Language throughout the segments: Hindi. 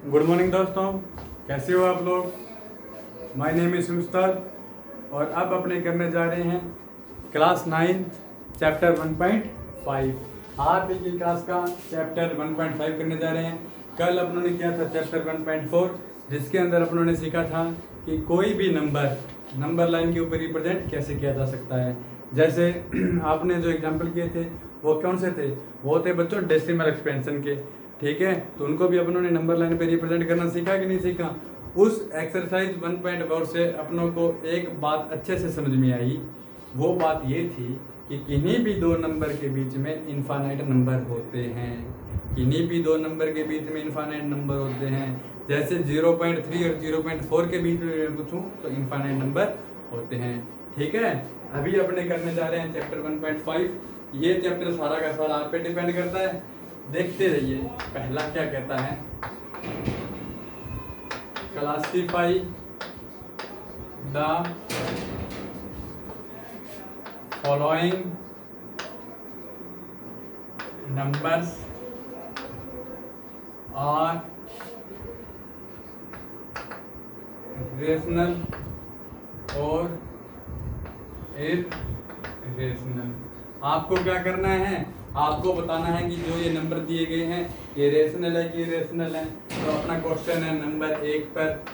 गुड मॉर्निंग दोस्तों, कैसे हो आप लोग। माय नेम इज मुस्ताक और अब अपने करने जा रहे हैं क्लास 9 चैप्टर 1.5। आज की क्लास का चैप्टर 1.5 करने जा रहे हैं। कल अपनों ने किया था चैप्टर 1.4 जिसके अंदर अपनों ने सीखा था कि कोई भी नंबर लाइन के ऊपर रिप्रेजेंट कैसे किया जा सकता है। जैसे आपने जो एग्जाम्पल किए थे वो कौन से थे, वो थे बच्चों डेसिमल एक्सपेंशन के। ठीक है, तो उनको भी अपनों ने नंबर लाइन पे रिप्रेजेंट करना सीखा कि नहीं सीखा। उस एक्सरसाइज 1.4 से अपनों को एक बात अच्छे से समझ में आई। वो बात ये थी कि किन्हीं भी दो नंबर के बीच में इनफाइनाइट नंबर होते हैं। किन्हीं भी दो नंबर के बीच में इनफाइनाइट नंबर होते हैं। जैसे 0.3 और 0.4 के बीच में पूछूं तो इनफाइनाइट नंबर होते हैं। ठीक है, अभी अपने करने जा रहे हैं चैप्टर 1.5। ये चैप्टर सारा का सारा आप पे डिपेंड करता है, देखते रहिए। पहला क्या कहता है, classify the following numbers are rational और इररेशनल। आपको क्या करना है, आपको बताना है कि जो ये नंबर दिए गए हैं ये रेशनल है कि इररेशनल है। तो अपना क्वेश्चन है नंबर 1 पर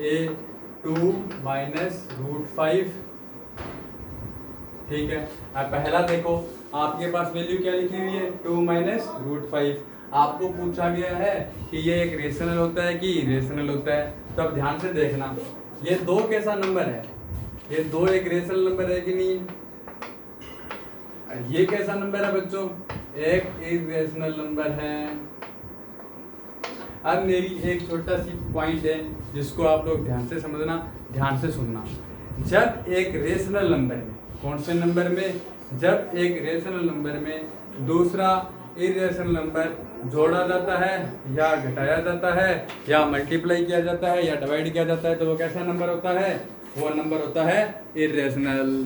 a2 माइनस √5। ठीक है, अब पहला देखो, आपके पास वैल्यू क्या लिखी हुई है 2 माइनस √5। आपको पूछा गया है कि ये एक रेशनल होता है कि इररेशनल होता है। तो अब ध्यान से देखना, ये दो कैसा नंबर है, ये दो एक रेशनल नंबर है कि नहीं। ये कैसा नंबर है बच्चों, एक इररेशनल नंबर है। अब मेरी एक छोटा सी पॉइंट है जिसको आप लोग ध्यान से समझना, ध्यान से सुनना। जब एक रेशनल नंबर में, कौन से नंबर में, जब एक रेशनल नंबर में दूसरा इररेशनल नंबर जोड़ा जाता है या घटाया जाता है या मल्टीप्लाई किया जाता है या डिवाइड किया जाता है, तो वो कैसा नंबर होता है, वो नंबर होता है इररेशनल।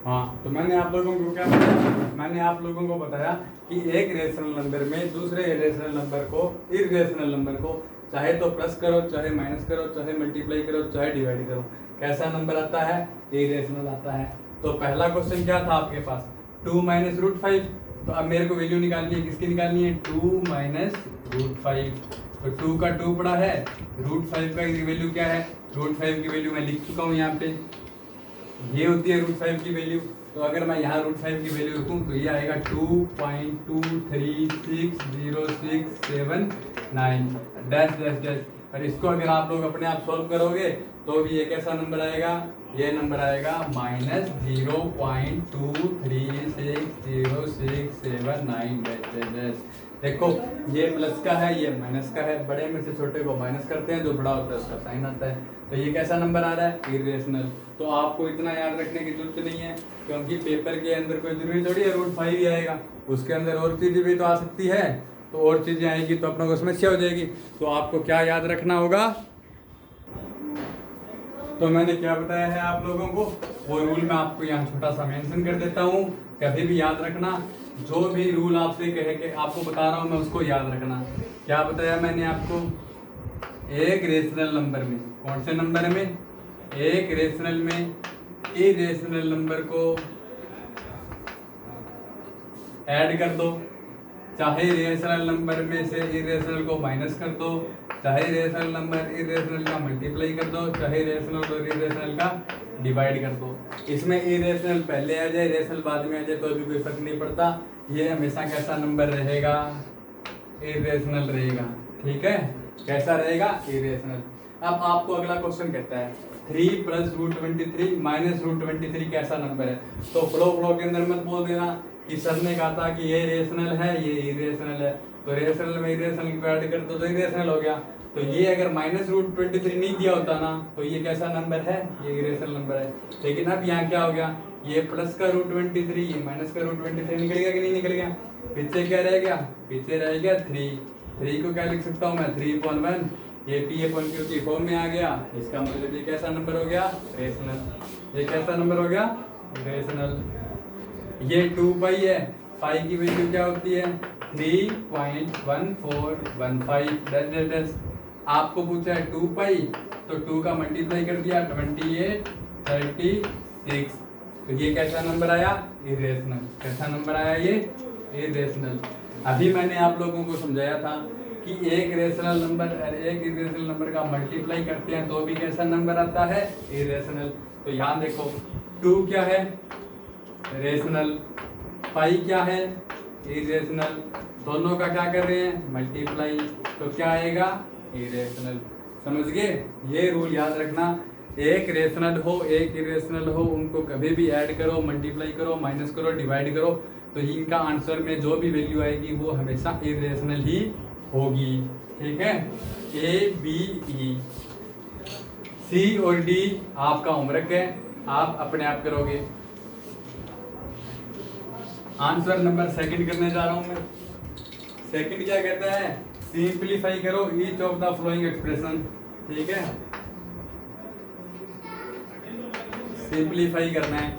हाँ, तो मैंने आप लोगों को क्या बताया, मैंने आप लोगों को बताया कि एक रेशनल नंबर में दूसरे रेशनल नंबर को, इररेशनल नंबर को चाहे तो प्लस करो, चाहे माइनस करो, चाहे मल्टीप्लाई करो, चाहे डिवाइड करो, कैसा नंबर आता है, इररेशनल आता है। तो पहला क्वेश्चन क्या था आपके पास, 2 माइनस √5। तो अब मेरे को वैल्यू निकालनी है, किसकी निकालनी है, 2 माइनस √5। तो 2 का 2 पड़ा है, √5 का वैल्यू क्या है, √5 की वैल्यू मैं लिख चुका हूँ यहाँ पे, ये होती है √5 की वैल्यू। तो अगर मैं यहाँ √5 की वैल्यू रखूँ तो ये आएगा 2.2360679 डैश डैश डैश। और इसको अगर आप लोग अपने आप सॉल्व करोगे तो भी ये कैसा नंबर आएगा, ये नंबर आएगा -0.2360679 डैश डैश डैश। देखो, ये प्लस का है, ये माइनस का है। बड़े में से छोटे को माइनस करते हैं, जो बड़ा होता है उसका साइन आता है। तो ये कैसा नंबर आ रहा है, इररेशनल। तो आपको इतना याद रखने की जरूरत नहीं है, क्योंकि पेपर के अंदर कोई जरूरी थोड़ी है √5 ही आएगा, उसके अंदर और चीज़ें भी तो आ सकती है। तो और चीज़ें आएगी तो अपनों को समस्या हो जाएगी। तो आपको क्या याद रखना होगा, तो मैंने क्या बताया है आप लोगों को, वो रूल मैं आपको यहाँ छोटा सा मेंशन कर देता हूँ। कभी भी याद रखना, जो भी रूल आपसे कहे कि आपको बता रहा हूँ मैं, उसको याद रखना। क्या बताया मैंने आपको, एक रेशनल नंबर में, कौन से नंबर में, एक रेशनल में इररेशनल नंबर को ऐड कर दो, चाहे रेशनल नंबर में से इररेशनल को माइनस कर दो, चाहे रेशनल नंबर इररेशनल का मल्टीप्लाई कर दो, चाहे रेशनल और इररेशनल का डिवाइड कर दो। इसमें इररेशनल पहले आ जाए, रेशनल बाद में आ जाए तो भी कोई फर्क नहीं पड़ता। ये हमेशा कैसा नंबर रहेगा, इररेशनल रहेगा। ठीक है, कैसा रहेगा, इररेशनल। अब आपको अगला क्वेश्चन कहता है 3 प्लस √23 माइनस √23 कैसा नंबर है। तो फ्लो के अंदर मत बोल देना कि सर ने कहा था कि ये रेशनल है ये इररेशनल है, तो रेशनल में इररेशनल को ऐड कर दो तो इररेशनल हो गया। तो ये अगर माइनस √23 नहीं दिया होता ना तो ये कैसा नंबर है, ये इररेशनल नंबर है। लेकिन अब यहाँ क्या हो गया, ये प्लस का √23, ये माइनस का √23 निकल गया कि नहीं निकल गया। पीछे क्या रह गया, पीछे रह गया 3 को क्या लिख सकता हूँ मैं, 3/1। ये P/Q की फॉर्म में आ गया। इसका मतलब ये कैसा नंबर हो गया, रेशनल। ये कैसा नंबर हो गया, रेशनल। ये 2 पाई है, पाई की वैल्यू क्या होती है 3.1415 आपको पूछा है 2 पाई, तो 2 का मल्टीप्लाई कर दिया 28 36। तो ये कैसा नंबर आया? इरेशनल। कैसा नंबर आया ये? इरेशनल। अभी मैंने आप लोगों को समझाया था कि एक रेशनल नंबर और एक इरेशनल नंबर का मल्टीप्लाई करते हैं तो भी कैसा नंबर आता है? इरेशनल। तो यहाँ देखो 2 क्या है? रेशनल। पाई क्या है? इरेशनल। दोनों का क्या कर रहे हैं? मल्टीप्लाई। तो क्या आएगा? इरेशनल। समझ गए? ये रूल याद रखना, एक रेशनल हो एक इरेशनल हो, उनको कभी भी ऐड करो, मल्टीप्लाई करो, माइनस करो, डिवाइड करो, तो इनका आंसर में जो भी वैल्यू आएगी वो हमेशा इरेशनल ही होगी। ठीक है? ए बी ई सी और डी आपका होमवर्क है, आप अपने आप करोगे। आंसर नंबर सेकंड करने जा रहा हूं मैं। सेकंड क्या कहता है? सिंपलीफाई करो each of the flowing expression. ठीक है? सिंपलीफाई करना है।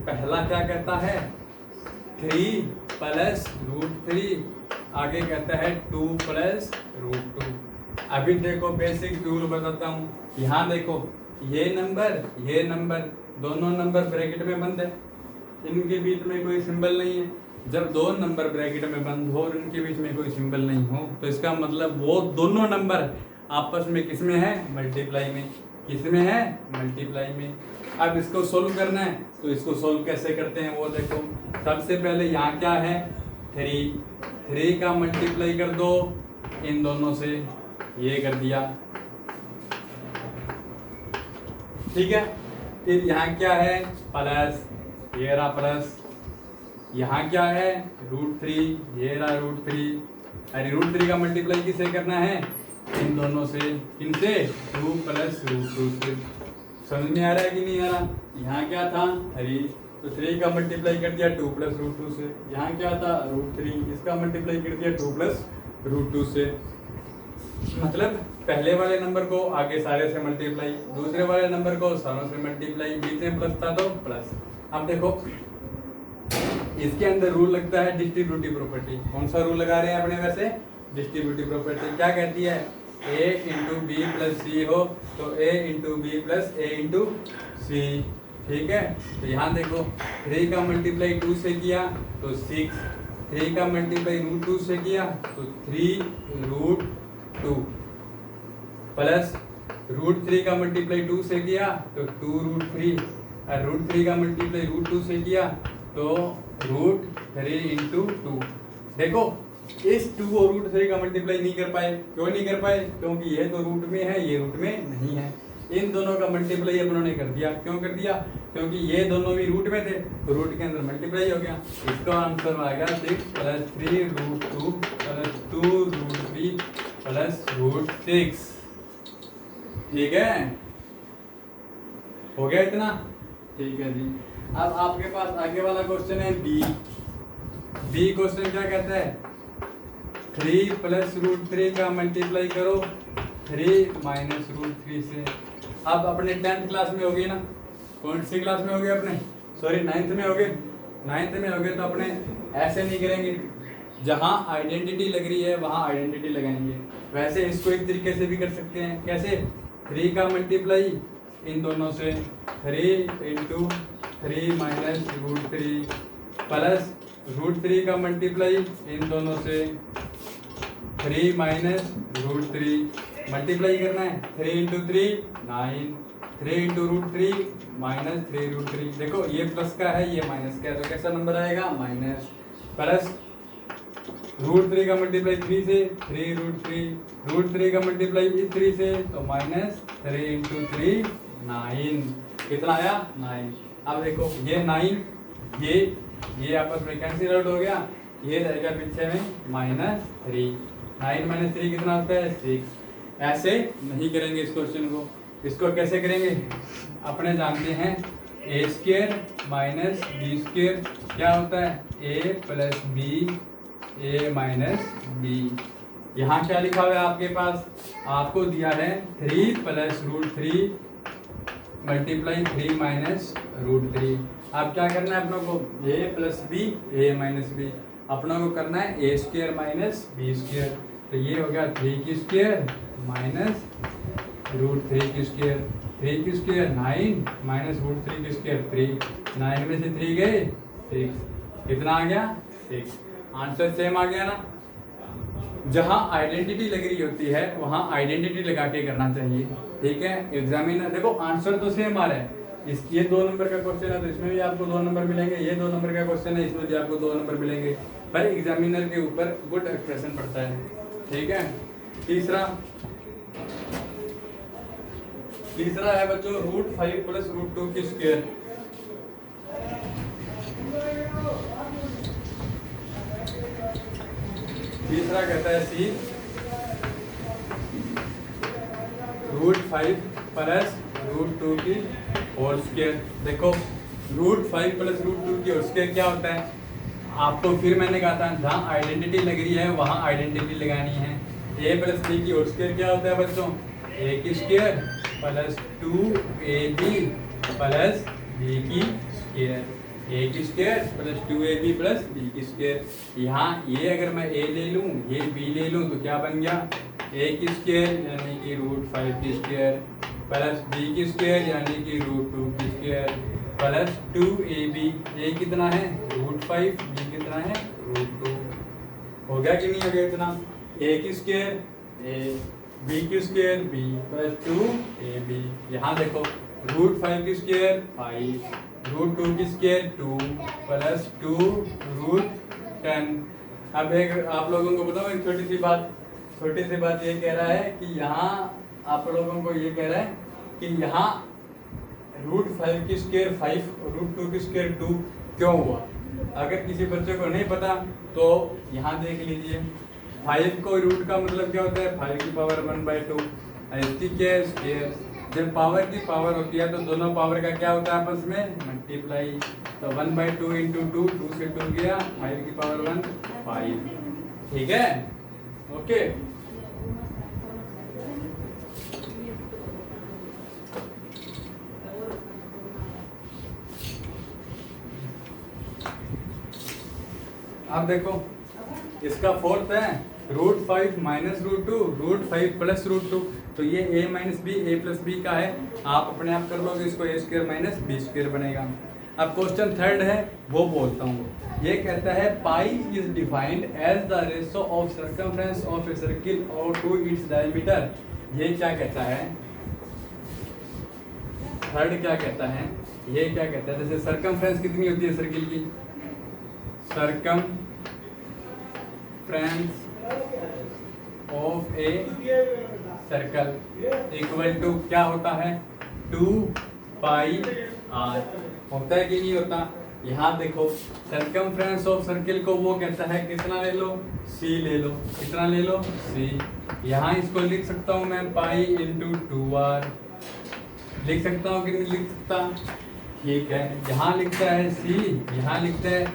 पहला क्या कहता है? 3 प्लस √3, आगे कहता है 2 प्लस √2। अभी देखो बेसिक रूल बताता हूँ। यहाँ देखो ये नंबर दोनों नंबर ब्रैकेट में बंद है, इनके बीच में कोई सिंबल नहीं है। जब दो नंबर ब्रैकेट में बंद हो और इनके बीच में कोई सिंबल नहीं हो तो इसका मतलब वो दोनों नंबर आपस में किसमें है? मल्टीप्लाई में। किसमें है? मल्टीप्लाई में। अब इसको सोल्व करना है, तो इसको सोल्व कैसे करते हैं वो देखो। सबसे पहले यहाँ क्या है? 3 का मल्टीप्लाई कर दो इन दोनों से, ये कर दिया। ठीक है? फिर यहाँ क्या है? प्लस, ये रहा प्लस। यहाँ क्या है? √3, ये रहा √3। अरे √3 का मल्टीप्लाई किससे करना है? इन दोनों से। इनसे 2 प्लस √2 से। समझ में आ रहा है कि नहीं आ रहा? यहाँ क्या था? 3, तो 3 का मल्टीप्लाई कर दिया 2 प्लस √2 से। यहाँ क्या था? √3, इसका मल्टीप्लाई कर दिया 2 प्लस √2 से। मतलब पहले वाले नंबर को आगे सारे से मल्टीप्लाई, दूसरे वाले नंबर को सारों से मल्टीप्लाई, बीच में प्लस था तो प्लस। अब देखो इसके अंदर रूल लगता है डिस्ट्रीब्यूटिव प्रॉपर्टी। कौन सा रूल लगा रहे हैं अपने? वैसे डिस्ट्रीब्यूटिव प्रॉपर्टी क्या कहती है? a into B plus C हो तो a into B plus a into C. ठीक है? तो यहाँ देखो 3 का मल्टीप्लाई 2 से किया तो 6, 3 का मल्टीप्लाई √2 से किया तो 3 √2, प्लस √3 का मल्टीप्लाई 2 से किया तो 2 √3, और √3 का मल्टीप्लाई √2 से किया तो √3 इंटू 2। देखो इस 2 और √3 का मल्टीप्लाई नहीं कर पाए। क्यों नहीं कर पाए? क्योंकि ये तो रूट में है, ये रूट में नहीं है। इन दोनों का मल्टीप्लाई अपनों ने कर दिया। क्यों कर दिया? क्योंकि ये दोनों भी रूट में थे तो रूट के अंदर मल्टीप्लाई हो गया। इसका आंसर आ गया 6 प्लस 3 √2 प्लस 2 √3 प्लस √6। ठीक है? हो गया इतना? ठीक है जी। अब आपके पास आगे वाला क्वेश्चन है बी क्वेश्चन क्या कहता है? 3 प्लस √3 का मल्टीप्लाई करो 3 माइनस √3 से। अब अपने 10th क्लास में हो गए ना? कौन सी क्लास में हो गए अपने? सॉरी 9th में हो गए। 9th में हो गए तो अपने ऐसे नहीं करेंगे, जहाँ आइडेंटिटी लग रही है वहाँ आइडेंटिटी लगाएंगे। वैसे इसको एक तरीके से भी कर सकते हैं। कैसे? 3 का मल्टीप्लाई इन दोनों से 3 इंटू 3 माइनस √3 प्लस √3 का मल्टीप्लाई इन दोनों से 3 माइनस √3। मल्टीप्लाई करना है 3 इंटू 3 9, 3 इंटू √3 माइनस 3 √3। देखो ये प्लस का है ये माइनस का है तो कैसा नंबर आएगा? माइनस। प्लस √3 का मल्टीप्लाई 3 से 3 √3 का मल्टीप्लाई इस 3 से तो माइनस 3 इंटू 3 9। कितना आया? 9। अब देखो ये 9 ये आपस में कैंसिल आउट हो गया, ये रहेगा पीछे में -3। 9 माइनस 3 कितना होता है? 6। ऐसे नहीं करेंगे इस क्वेश्चन को। इसको कैसे करेंगे? अपने जानते हैं a² माइनस b² क्या होता है? a plus B a minus B. यहाँ क्या लिखा हुआ है आपके पास? आपको दिया है 3 प्लस √3 मल्टीप्लाई 3 माइनस √3। अब क्या करना है अपनों को? a plus B a minus B. अपना को करना है A square minus B square, तो ये हो गया 3 की स्क्वायर माइनस रूट 3 की स्क्वायर, 3 की स्क्वायर 9 माइनस रूट 3 की स्क्वायर 3, 9 में से 3 गए 6, कितना आ गया 6। आंसर सेम आ गया ना। जहां आइडेंटिटी लग रही होती है वहां आइडेंटिटी लगा के करना चाहिए, ठीक है। एग्जामिनर देखो आंसर तो सेम आ रहा है, ये 2 नंबर का क्वेश्चन है तो इसमें भी आपको 2 नंबर मिलेंगे, ये 2 नंबर का क्वेश्चन है इसमें भी आपको 2 नंबर मिलेंगे, पर एग्जामिनर के ऊपर गुड एक्सप्रेशन पड़ता है, ठीक है। तीसरा है बच्चों रूट 5 प्लस रूट 2 की स्क्वायर। तीसरा कहता है सी रूट 5 प्लस रूट 2 की होल स्क्वायर। देखो रूट 5 प्लस रूट 2 की होल स्क्वायर क्या होता है, आपको फिर मैंने कहा था जहाँ आइडेंटिटी लग रही है वहाँ आइडेंटिटी लगानी है। ए प्लस बी की होल स्क्वायर क्या होता है बच्चों, ए की square plus 2ab plus B की स्क्वायर, ए की square plus 2ab plus B की स्क्वायर। यहाँ ये अगर मैं ए ले लूँ ये बी ले लूँ तो क्या बन गया, ए की स्क्वायर यानी कि रूट 5 की स्क्वायर प्लस बी की स्क्वायर यानी कि रूट 2 की स्क्वायर प्लस 2ab। ए कितना है रूट 5, बी कितना है रूट 2। हो गया कि नहीं हो गया इतना, ए की स्क्वायर ए, बी की स्क्वायर बी प्लस 2ab। यहाँ देखो रूट 5 की स्क्वायर 5, रूट 2 की स्क्वायर 2 प्लस 2 रूट 10। अब एक आप लोगों को बताओ एक छोटी सी बात ये कह रहा है कि यहाँ आप लोगों को ये कह रहा है कि यहाँ रूट 5 की स्क्वायर 5 और रूट 2 की स्क्वायर 2 क्यों हुआ। अगर किसी बच्चे को नहीं पता तो यहाँ देख लीजिए, 5 को रूट का मतलब क्या होता है 5 की पावर 1/2, इसकी क्या है स्क्वायर। जब पावर की पावर होती है तो दोनों पावर का क्या होता है आपस में मल्टीप्लाई, तो 1/2 इंटू 2, 2 से 2 गया 5 की पावर 1 5, ठीक है ओके। अब देखो इसका फोर्थ है root 5 minus root 2 root 5 plus root 2, तो ये a minus B A plus B का है, आप अपने आप कर लोगे इसको A square minus B square बनेगा। अब क्वेश्चन थर्ड है वो बोलता हूँ, ये कहता है pi is defined as the ratio of circumference of a circle और टू इट्स डायमीटर। ये क्या कहता है, थर्ड क्या कहता है, ये क्या कहता है, जैसे सर्कमफ्रेंस कितनी होती है सर्किल की, circumference of a circle equal to क्या होता है 2 पाई आर, होता है कि नहीं होता। यहाँ देखो सर्कमफ्रेंस ऑफ सर्किल को वो कहता है कितना ले लो सी ले लो, कितना ले लो सी। यहाँ इसको लिख सकता हूँ मैं पाई इंटू 2r, लिख सकता हूँ कि नहीं लिख सकता, ठीक है। यहाँ लिखता है सी, यहाँ लिखता है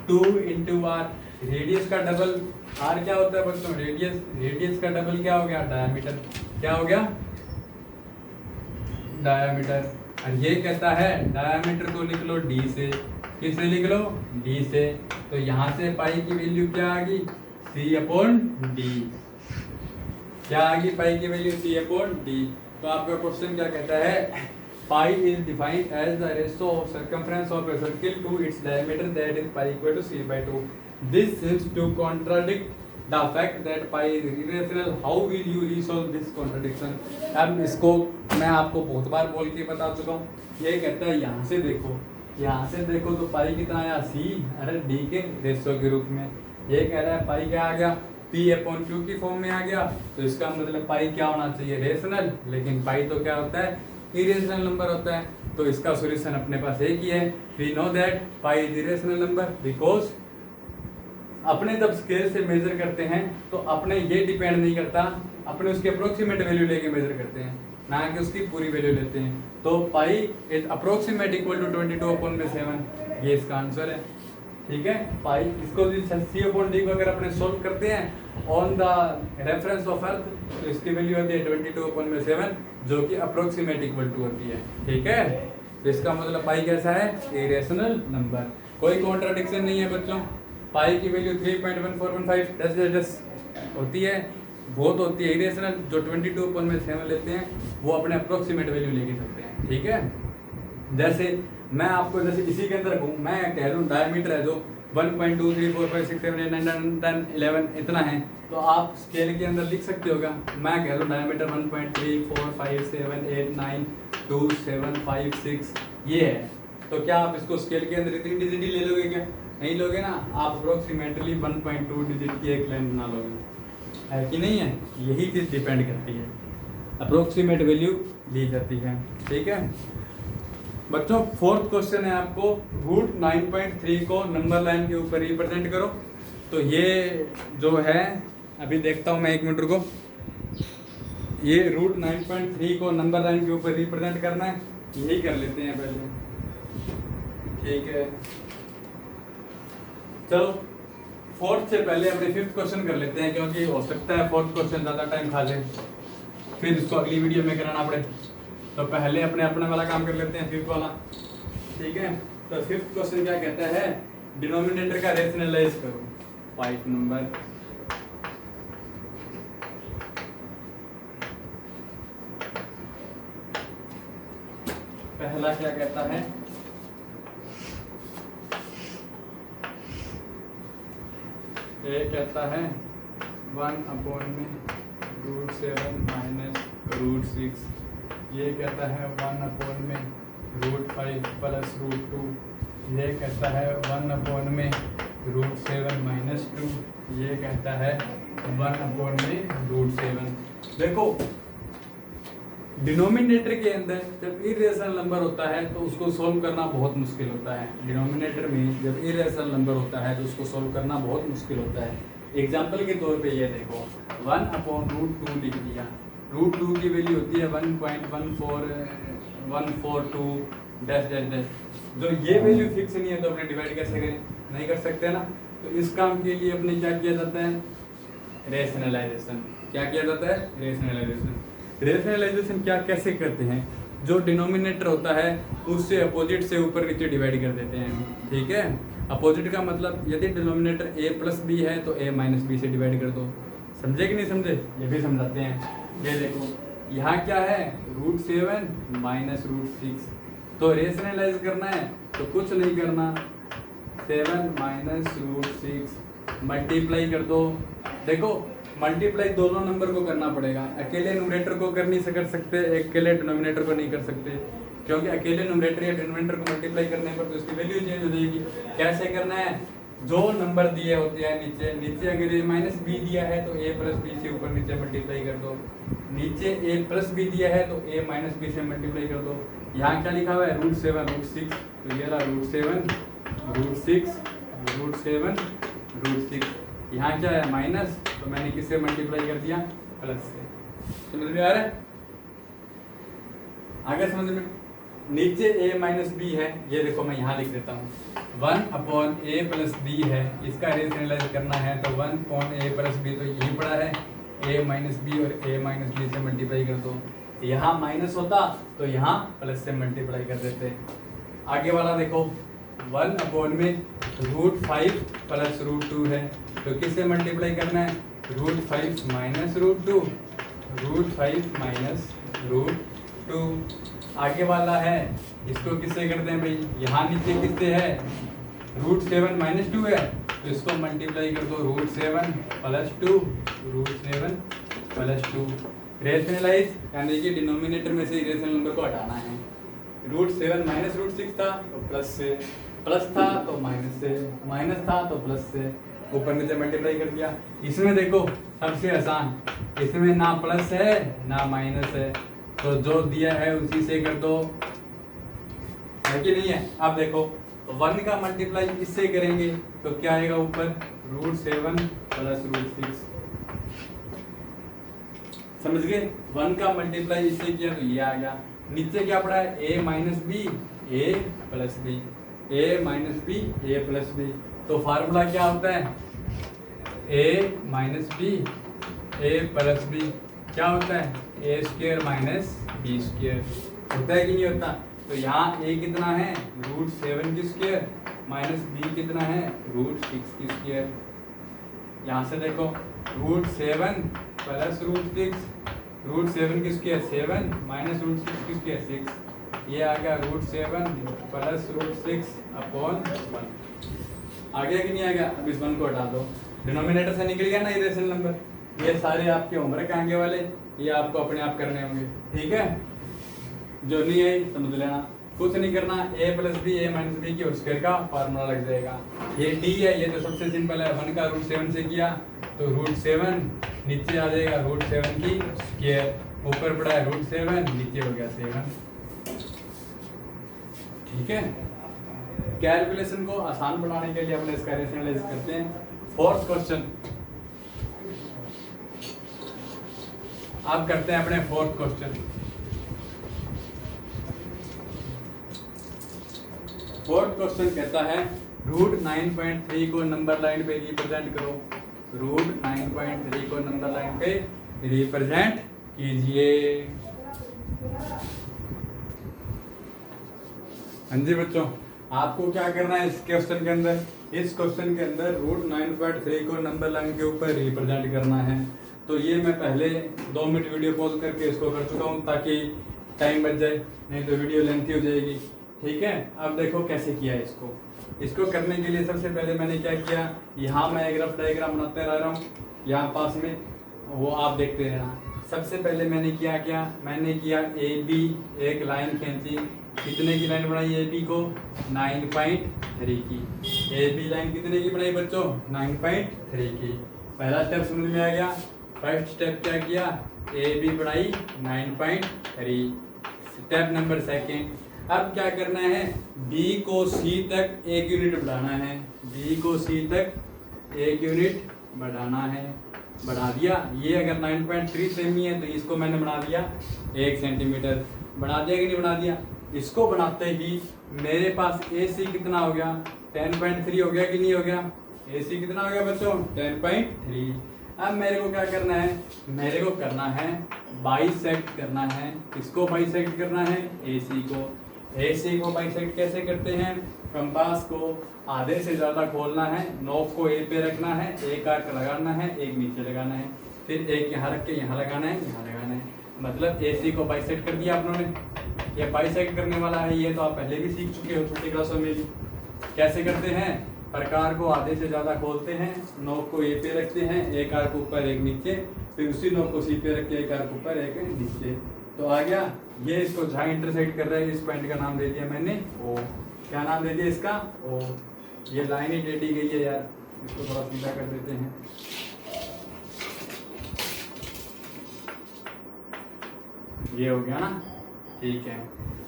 2 इंटू आर, रेडियस का डबल आर क्या होता है बच्चों, रेडियस का डबल क्या हो गया डायमीटर, क्या हो गया डायमीटर। और ये कहता है डायमीटर को लिख लो डी से, किससे लिख लो डी से, तो यहाँ से पाई की वैल्यू क्या आ गई सी अपॉन डी, क्या आ गई पाई की वैल्यू सी अपॉन डी। तो आपका क्वेश्चन क्या कहता है, pi is defined as the ratio of circumference of a circle to its diameter that is pi equal to c/2। This seems to contradict the fact that pi is irrational. How will you resolve this contradiction? अब इसको मैं आपको बहुत बार बोल के बता चुका हूँ। ये कहता है यहाँ से देखो तो पाई कितना आया c, अरे d के रेशो के रूप में। ये कह रहा है पाई क्या आ गया p/q की फॉर्म में आ गया, तो इसका मतलब पाई क्या होना चाहिए रेशनल, लेकिन पाई तो क्या होता है इरेशनल नंबर होता है। तो इसका सॉल्यूशन अपने पास एक ही है, we know that pi is irrational number because अपने जब स्केल से मेजर करते हैं तो अपने ये डिपेंड नहीं करता, अपने उसके अप्रोक्सीमेट वैल्यू लेके मेजर करते हैं, ना कि उसकी पूरी वैल्यू लेते हैं। तो pi is approximate equal to 22/7, ये इसका आंसर है, ठीक है। पाई इसको c/d को अगर अपने सोल्व करते हैं on the reference of earth तो इसकी वैल्यू होती है 22/7, जो कि अप्रोक्सीमेट इक्वल टू होती है, ठीक है। तो इसका मतलब पाई कैसा है इरेशनल नंबर, कोई कॉन्ट्राडिक्शन नहीं है बच्चों, पाई की वैल्यू 3.1415 10 होती है, बहुत होती है इरेशनल। जो 22/7 लेते हैं वो अपने अप्रोक्सीमेट वैल्यू लेके चलते हैं, ठीक है। जैसे मैं आपको जैसे इसी के अंदर मैं कह दूँ डायमीटर है जो 1.2 3 4 5 6 7 8 9 10 11 इतना है, तो आप स्केल के अंदर लिख सकते होगा। मैं कह दूँ डायमीटर 1.3 4 5 7 8 9 2 7 5 6 ये है, तो क्या आप इसको स्केल के अंदर इतनी डिजिट ही ले लोगे? क्या नहीं लोगे ना, आप अप्रोक्सीमेटली 1.2 डिजिट की एक लाइन बना लोगे, है कि नहीं है। यही चीज़ डिपेंड करती है, अप्रोक्सीमेट वैल्यू ली जाती है, ठीक है बच्चों। फोर्थ क्वेश्चन है आपको रूट 9.3 को नंबर लाइन के ऊपर रिप्रेजेंट करो। तो ये जो है अभी देखता हूँ मैं, 1 मिनट रुको। ये रूट 9.3 को नंबर लाइन के ऊपर रिप्रेजेंट करना है, यही कर लेते हैं पहले, ठीक है। चलो फोर्थ से पहले अपने फिफ्थ क्वेश्चन कर लेते हैं, क्योंकि हो सकता है फोर्थ क्वेश्चन ज़्यादा टाइम खा ले, फिर इसको अगली वीडियो में कराना पड़े। तो पहले अपने वाला काम कर लेते हैं, फिफ्थ वाला, ठीक है। तो फिफ्थ क्वेश्चन क्या कहता है, डिनोमिनेटर का रेशनलाइज करो 5 नंबर। पहला क्या कहता है, ये कहता है 1/√7 माइनस √6। ये कहता है 1/√5 प्लस √2। ये कहता है 1/√7 माइनस 2। ये कहता है 1/√7। देखो डिनोमिनेटर के अंदर जब इरेशनल नंबर होता है तो उसको सोल्व करना बहुत मुश्किल होता है। डिनोमिनेटर में जब इरेशनल नंबर होता है तो उसको सोल्व करना बहुत मुश्किल होता है। एग्जाम्पल के तौर पे ये देखो 1/√2 लिख दिया, √2 की वैल्यू होती है 1.14142 डैश डैश डैश। जो ये वैल्यू फिक्स नहीं है तो अपने डिवाइड कैसे करें, नहीं कर सकते ना। तो इस काम के लिए अपने क्या किया जाता है, रेशनलाइजेशन। क्या किया जाता है, रेशनलाइजेशन। रेशनलाइजेशन क्या कैसे करते हैं, जो डिनोमिनेटर होता है उससे अपोजिट से ऊपर नीचे डिवाइड कर देते हैं, ठीक है। अपोजिट का मतलब यदि डिनोमिनेटर a+b है तो a-b से डिवाइड कर दो। समझे कि नहीं समझे, ये भी समझाते हैं। ये देखो यहाँ क्या है √7 माइनस √6। तो रेशनलाइज करना है तो कुछ नहीं करना, 7 माइनस √6 मल्टीप्लाई कर दो। देखो मल्टीप्लाई दोनों नंबर को करना पड़ेगा, अकेले न्यूमरेटर को कर नहीं कर सकते, अकेले डिनोमिनेटर को नहीं कर सकते, क्योंकि अकेले न्यूमरेटर या डिनोमिनेटर को मल्टीप्लाई करने पर तो उसकी वैल्यू चेंज हो जाएगी। कैसे करना है, जो नंबर दिए होते हैं नीचे अगर a-b दिया है तो a+b से ऊपर नीचे मल्टीप्लाई कर दो, नीचे a+b दिया है तो a-b से मल्टीप्लाई कर दो। यहाँ क्या लिखा हुआ है √7 √6, तो ये रहा √7 √6 √7 √6। यहाँ क्या है माइनस, तो मैंने किससे मल्टीप्लाई कर दिया, प्लस से। समझ में आ रहा है, आगे समझ में। नीचे a-b है, ये देखो मैं यहाँ लिख देता हूँ 1/a+b है, इसका रेशनलाइज करना है तो 1/a+b तो यही पड़ा है a-b और a-b से मल्टीप्लाई कर दो। यहाँ माइनस होता तो यहाँ प्लस से मल्टीप्लाई कर देते। आगे वाला देखो 1/√5 प्लस √2 है, तो किससे मल्टीप्लाई करना है, √5 माइनस √2, √5 माइनस √2। आगे वाला है इसको किससे करते हैं भाई, यहाँ नीचे किससे है √7 माइनस 2 है, तो इसको मल्टीप्लाई कर दो √7 प्लस 2 √7 प्लस 2। रेशनलाइज यानी कि डिनोमिनेटर में से इरेशनल नंबर को हटाना है। √7 माइनस √6 था तो प्लस से, प्लस था तो माइनस से, माइनस था तो प्लस से, ऊपर नीचे मल्टीप्लाई कर दिया। इसमें देखो सबसे आसान, इसमें ना प्लस है ना माइनस है, तो जो दिया है उसी से कर दो, है कि नहीं है। अब देखो 1 का मल्टीप्लाई इससे करेंगे तो क्या आएगा ऊपर √7 प्लस √6। समझ गए, 1 का मल्टीप्लाई इससे किया तो ये आ गया। नीचे क्या पड़ा है a-b a+b a-b a+b। तो फार्मूला क्या होता है a-b a+b क्या होता है a² माइनस b² होता है कि नहीं होता। तो यहाँ a कितना है √7 की स्क्वायर माइनस बी कितना है रूट 6 की स्क्वायर। यहाँ से देखो रूट 7 प्लस रूट 7 की स्क्वायर 7 माइनस रूट 6 की स्क्वायर 6, ये आ गया रूट 7 प्लस रूट 6 अपॉन 1। आ गया कि नहीं आ गया? अब इस 1 को हटा दो, डिनोमिनेटर से निकल गया ना ये रेशनल नंबर। ये सारे आपके होमवर्क आगे वाले, ये आपको अपने आप करने होंगे, ठीक है? जो नहीं है समझ लेना, कुछ नहीं करना। a plus B A minus B की स्क्वायर का फार्मूला लग जाएगा। ये d है, ये तो सबसे सिंपल है, 1 का रूट 7 से किया तो रूट 7 नीचे आ जाएगा रूट 7 की स्क्वायर, ऊपर पड़ा है रूट 7, नीचे हो गया 7, ठीक है? कैलकुलेशन को आसान बनाने के लिए अपने इसका रेशनलाइज करते हैं। फोर्थ क्वेश्चन आप करते हैं अपने फोर्थ क्वेश्चन। फोर्थ क्वेश्चन कहता है रूट 9.3 को नंबर लाइन पे रिप्रेजेंट करो। रूट 9.3 को नंबर लाइन पे रिप्रेजेंट कीजिए। हाँ जी बच्चों, आपको क्या करना है इस क्वेश्चन के अंदर? इस क्वेश्चन के अंदर रूट 9.3 को नंबर लाइन के ऊपर रिप्रेजेंट करना है। तो ये मैं पहले 2 मिनट वीडियो पॉज करके इसको कर चुका हूँ ताकि टाइम बच जाए, नहीं तो वीडियो लेंथी हो जाएगी, ठीक है? अब देखो कैसे किया है इसको। इसको करने के लिए सबसे पहले मैंने क्या किया, यहाँ मैं एक रफ डायग्राम बनाते रह रहा हूँ यहाँ पास में, वो आप देखते रहना। सबसे पहले मैंने क्या मैंने किया ए बी एक लाइन खींची। कितने की लाइन बनाई ए बी को? 9.3 की। ए बी लाइन कितने की बनाई बच्चों? 9.3 की। पहला स्टेप समझ में आ गया। फर्स्ट स्टेप क्या किया? ए बी बनाई 9.3। स्टेप नंबर सेकेंड, अब क्या करना है? बी को सी तक 1 यूनिट बढ़ाना है। बी को सी तक 1 यूनिट बढ़ाना है। बढ़ा दिया। ये अगर 9.3 सेमी है तो इसको मैंने बना दिया 1 सेंटीमीटर। बना दिया कि नहीं बना दिया? इसको बनाते ही मेरे पास ए सी कितना हो गया? 10.3 हो गया कि नहीं हो गया? ए सी कितना हो गया बच्चों? 10.3। अब मेरे को क्या करना है? मेरे को करना है बाइसेक्ट करना है। किसको बाइसेक्ट करना है? ए सी को। ए सी को बाइसेक्ट कैसे करते हैं? कंपास को आधे से ज़्यादा खोलना है, नोक को ए पे रखना है, एक आर्क लगाना है, एक नीचे लगाना है, फिर एक यहाँ रख के यहाँ लगाना है, यहाँ लगाना है। मतलब ए सी को बाइसेक्ट कर दिया आप लोगों ने। ये बाइसेक्ट करने वाला है, ये तो आप पहले भी सीख चुके हो छोटी क्लासों में भी। कैसे करते हैं? प्रकार को आधे से ज़्यादा खोलते हैं, नोक को ए पे रखते हैं, एक आर्क ऊपर एक नीचे, फिर उसी नोक को सी पे रख के एक आर्क ऊपर एक नीचे। तो आ गया। ये इसको जहाँ इंटरसेक्ट कर रहा है इस पॉइंट का नाम दे दिया मैंने ओ। क्या नाम दे दिया इसका? ओ। ये लाइन ही टेढ़ी गई है यार, इसको थोड़ा सीधा कर देते हैं। ये हो गया ना, ठीक है।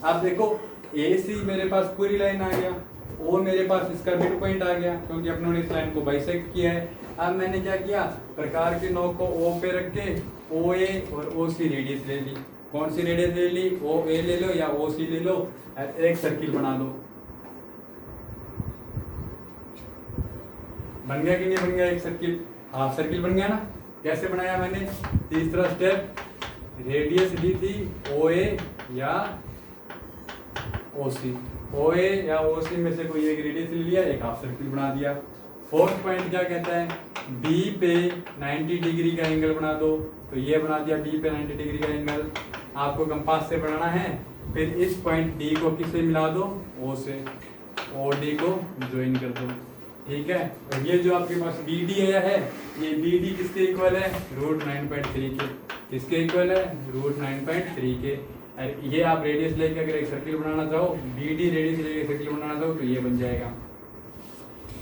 अब देखो ए सी मेरे पास पूरी लाइन आ गया, ओ मेरे पास इसका मिड पॉइंट आ गया, क्योंकि अपनों ने इस लाइन को बाइसेक्ट किया है। अब मैंने क्या किया? प्रकार के नोक को ओ पे रख के ओ ए और ओ सी रेडियस ले ली। कौन सी रेडियस ले ली? ओ ए ले लो या ओ सी ले लो, एक सर्किल बना दो। बन गया कि नहीं बन गया? एक सर्किल, हाफ सर्किल बन गया ना। कैसे बनाया मैंने? तीसरा स्टेप, रेडियस ली थी ओ ए या ओ सी। ओ ए या ओ सी में से कोई एक रेडियस ले लिया, एक हाफ सर्किल बना दिया। फोर्थ पॉइंट क्या कहता है? बी पे 90 डिग्री का एंगल बना दो। तो ये बना दिया बी पे 90 डिग्री का एंगल। आपको कंपास से बनाना है। फिर इस पॉइंट डी को किससे मिला दो? ओ से। ओ डी को ज्वाइन कर दो, ठीक है। और ये जो आपके पास बी डी आया है, ये बी डी किसके इक्वल है? रूट 9.3 के। किसके इक्वल है? रूट 9.3 के। ये आप रेडियस लेके अगर एक सर्किल बनाना चाहो, बी डी रेडियस लेके सर्किल बनाना चाहो तो ये बन जाएगा।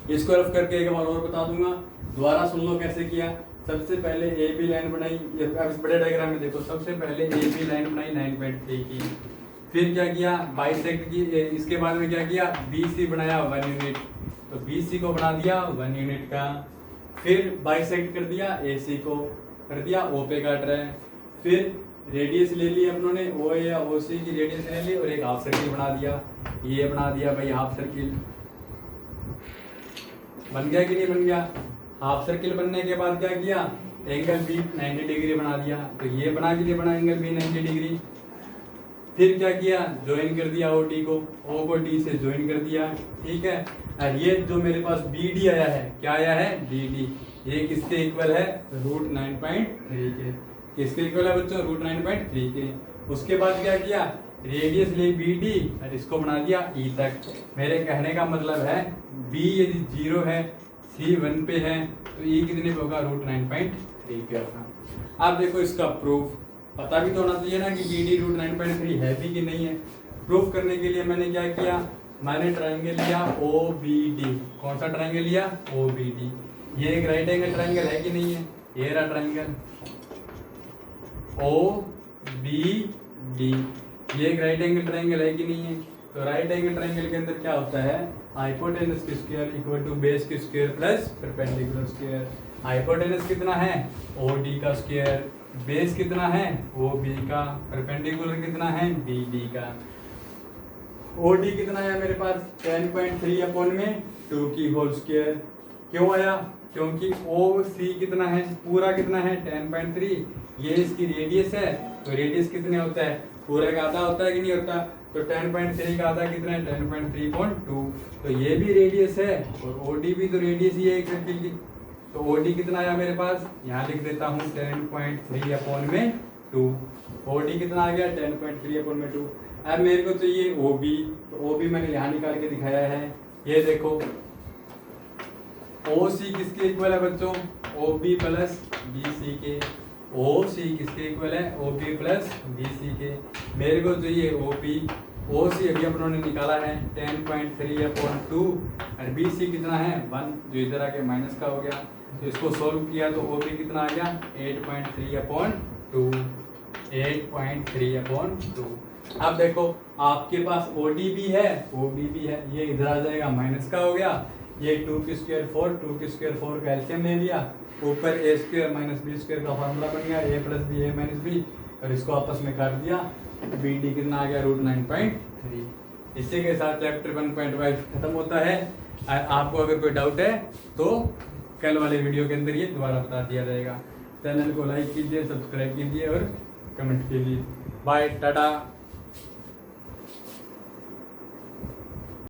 इसको रफ करके एक बार और बता दूंगा, दोबारा सुन लो कैसे किया। सबसे पहले ए बी लाइन बनाई, इस बड़े डायग्राम में देखो, सबसे पहले ए बी लाइन बनाई 9.3 की। फिर क्या किया? बाइसेक्ट की। इसके बाद में क्या किया? बी सी बनाया 1 यूनिट, तो बी सी को बना दिया 1 यूनिट का। फिर बाइसेक्ट कर दिया ए सी को, कर दिया ओ पे काट रहे हैं। फिर रेडियस ले ली अपनों ने, ओ या ओ सी की रेडियस ले ली और एक हाफ सर्किल बना दिया। ये बना दिया भाई हाफ सर्किल। बन गया कि नहीं बन गया? हाफ सर्किल बनने के बाद क्या किया? एंगल बी 90 डिग्री बना दिया। तो ये बना के लिए बना एंगल बी 90 डिग्री। फिर क्या किया, ज्वाइन कर दिया ओ डी को, ओ को डी से ज्वाइन कर दिया, ठीक है। और ये जो मेरे पास बी डी आया है, क्या आया है, बी डी, ये किसके इक्वल है, √9.3 के। किसके इक्वल है बच्चों, √9.3 के। उसके बाद क्या किया, रेडियस ले बी डी और इसको बना दिया ई तक। मेरे कहने का मतलब है बी यदि 0 है, सी 1 पे है, तो ई कितने पे होगा, √9.3 पे होगा। अब देखो इसका प्रूफ, पता भी तो होना चाहिए ना कि बी डी √9.3 है भी कि नहीं है। प्रूफ करने के लिए मैंने क्या किया, मैंने ट्राइंगल लिया ओ बी डी। कौन सा ट्राइंगल लिया, ओ बी डी। ये एक राइट एंगल ट्राइंगल है कि नहीं है, ये रहा ट्राइंगल ओ बी डी, ये एक राइट एंगल ट्राइंगल है कि नहीं है। तो राइट एंगल ट्राइंगल के अंदर क्या होता है, हाइपोटेनस की स्क्वायर इक्वल टू बेस की square plus perpendicular square. Hypotenuse कितना है, ओ डी का स्क्वायर, बेस कितना है, ओ बी का, परपेंडिकुलर कितना है, बी डी का। ओ डी कितना है मेरे पास, 10.3 अपॉन में 2 की होल स्क्वायर। क्यों आया, क्योंकि ओ सी कितना है, पूरा कितना है 10.3, ये इसकी रेडियस है, तो रेडियस कितने होता है, पूरे का आधा होता है कि नहीं होता, तो 10.3 का आधा कितना है, 10.3.2, तो ये भी रेडियस है और ओडी भी तो रेडियस ही है एक सर्किल की। तो ओडी कितना आया मेरे पास, यहाँ लिख देता हूँ 10.3 अपॉन में 2। ओडी कितना आ गया, 10.3 अपॉन में 2। अब मेरे को चाहिए ओबी, तो ओबी मैंने यहाँ निकाल के दिखाया है, ये देखो ओ सी किसके इक्वल है बच्चों, O B plus B C के। ओ सी किसके इक्वल है, O B plus B C के। मेरे को चाहिए ओ पी, ओ सी अभी अपनों ने निकाला है 10.3 अपॉन 2 और बी सी कितना है 1, जो इधर आके माइनस का हो गया। तो इसको सोल्व किया तो ओ बी कितना आ गया 8.3 अपॉन 2, 8.3 अपॉन 2। अब देखो आपके पास ओ डी भी है, ओ बी भी है, ये इधर आ जाएगा माइनस का हो गया, ये 2 की स्क्वायर 4, 2 की स्क्वायर 4 का एलसीएम ले लिया, ऊपर ए स्क्वायर माइनस बी स्क्वायर का फार्मूला बन गया, ए plus B A minus B, और इसको आपस में काट दिया, बी डी कितना आ गया √9.3। इसी के साथ चैप्टर 1.5 खत्म होता है। आपको अगर कोई डाउट है तो कल वाले वीडियो के अंदर ये दोबारा बता दिया जाएगा। चैनल को लाइक कीजिए, सब्सक्राइब कीजिए और कमेंट कीजिए। बाय, टाटा।